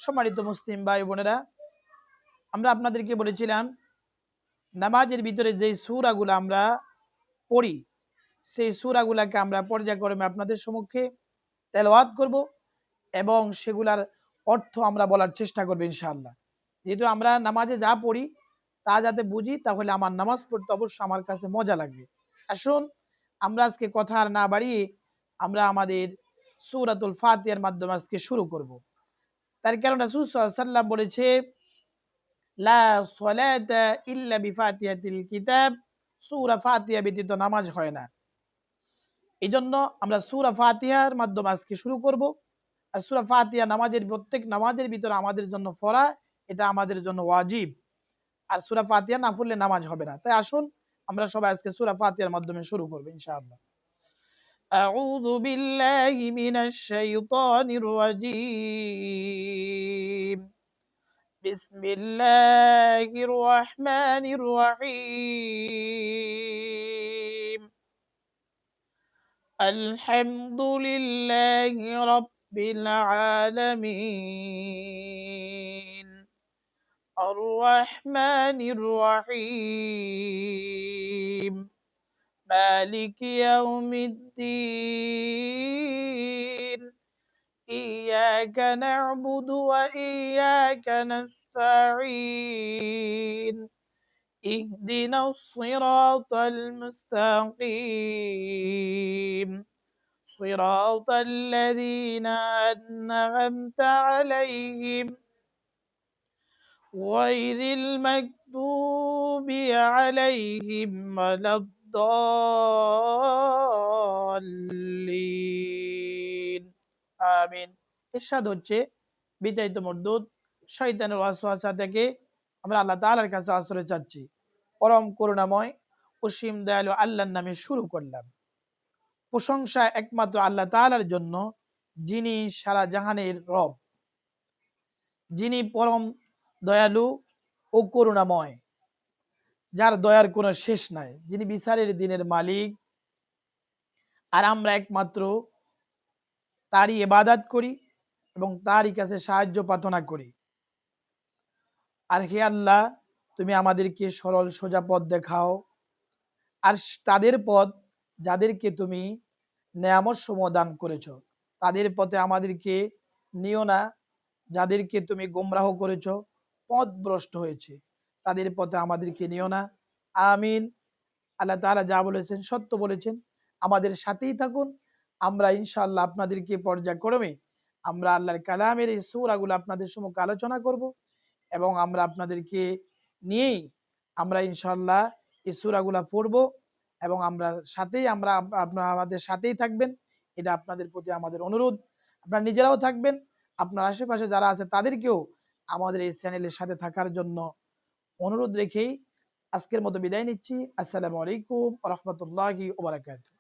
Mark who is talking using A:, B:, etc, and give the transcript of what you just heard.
A: সম্মানিত মুসলিম ভাই বোনেরা, আমরা আপনাদেরকে বলেছিলাম নামাজের ভিতরে যে সূরাগুলো আমরা পড়ি সেই সূরাগুলোকে আমরা পর্যায়ক্রমে আপনাদের সম্মুখে তেলাওয়াত করব এবং সেগুলার অর্থ আমরা বলার চেষ্টা করব ইনশাআল্লাহ। যেহেতু আমরা নামাজে যা পড়ি তা যাতে বুঝি, তাহলে আমার নামাজ পড়তে অবশ্যই আমার কাছে মজা লাগবে। আসুন আমরা আজকে কথা আর না বাড়িয়ে আমরা আমাদের সূরাতুল ফাতিহার মাধ্যমে আজকে শুরু করব। তার কারণ রাসূল সাল্লাল্লাহু আলাইহি ওয়াসাল্লাম বলেছে, লা সলাতা ইল্লা বিফাতিহাতিল কিতাব, সূরা ফাতিহা ব্যতীত নামাজ হয় না। এজন্য আমরা সূরা ফাতিহার মাধ্যমে আজকে শুরু করব। আর সূরা ফাতিহা নামাজের প্রত্যেক নামাজের ভিতরে আমাদের জন্য পড়া, এটা আমাদের জন্য ওয়াজিব। আর সূরা ফাতিহা না পড়লে নামাজ হবে না। তাই আসুন আমরা সবাই আজকে সূরা ফাতিহার মাধ্যমে শুরু করব ইনশাআল্লাহ। আউযু বিল্লাহি মিনাশ শাইতানির রাজীম। বিসমিল্লাহির রহমানির রহিম। আলহামদুলিল্লাহি রাব্বিল আলামিন। আর রহমানির রহিম। মালিক ইয়াউমিদ্দিন। ইয়্যাকা না'বুদু ওয়া ইয়্যাকা নাস্তাঈন। ইহদিনাস সিরাতাল মুস্তাকিম। সিরাতাল লাযীনা আন'আমতা আলাইহিম গায়রিল মাগদুবি আলাইহিম ওয়ালাদ-দাল্লিন। আমিন। ইরশাদ হচ্ছে, বিতাড়িত মরদুদ শয়তানের ওয়াসওয়াসা থেকে আমরা আল্লাহ তাআলার কাছে আশ্রয় চাচ্ছি। পরম করুণাময় অসীম দয়ালু আল্লাহর নামে শুরু করলাম। প্রশংসা একমাত্র আল্লাহ তাআলার জন্য, যিনি সারা জাহানের রব, যিনি পরম দয়ালু ও করুণাময়, যার দয়ার কোনো শেষ নাই, যিনি বিচারের দিনের মালিক। আর আমরা একমাত্র তারই ইবাদত করি এবং তারই কাছে সাহায্য প্রার্থনা করি। আর হে আল্লাহ, তুমি আমাদেরকে সরল সোজা পথ দেখাও। আর তাদের পথ যাদেরকে তুমি নেয়ামত সমূহ দান করেছ, তাদের পথে আমাদেরকে নিও না। যাদেরকে তুমি গোমরাহ করেছ, পথভ্রষ্ট হয়েছে, তাদের পথে আমাদেরকে নিও না। আমিন। আল্লাহ তাআলা যা বলেছেন সত্য বলেছেন। আমাদের সাথেই থাকুন। আমরা ইনশাআল্লাহ আপনাদেরকে পর্যায়ক্রমে আমরা আল্লাহর কালামের এই সূরাগুলো আপনাদের সম্মুখে আলোচনা করব এবং আমরা আপনাদেরকে নিয়েই আমরা ইনশাআল্লাহ এই সূরাগুলো পড়ব এবং আমরা সাথেই আপনারা আমাদের সাথেই থাকবেন। এটা আপনাদের প্রতি আমাদের অনুরোধ। আপনারা নিজেরাও থাকবেন, আপনার আশেপাশে যারা আছে তাদেরকেও আমাদের এই চ্যানেলের সাথে থাকার জন্য অনুরোধ রেখেই আজকের মতো বিদায় নিচ্ছি। আসসালামু আলাইকুম ওয়া রাহমাতুল্লাহি ওয়া বারাকাতুহু।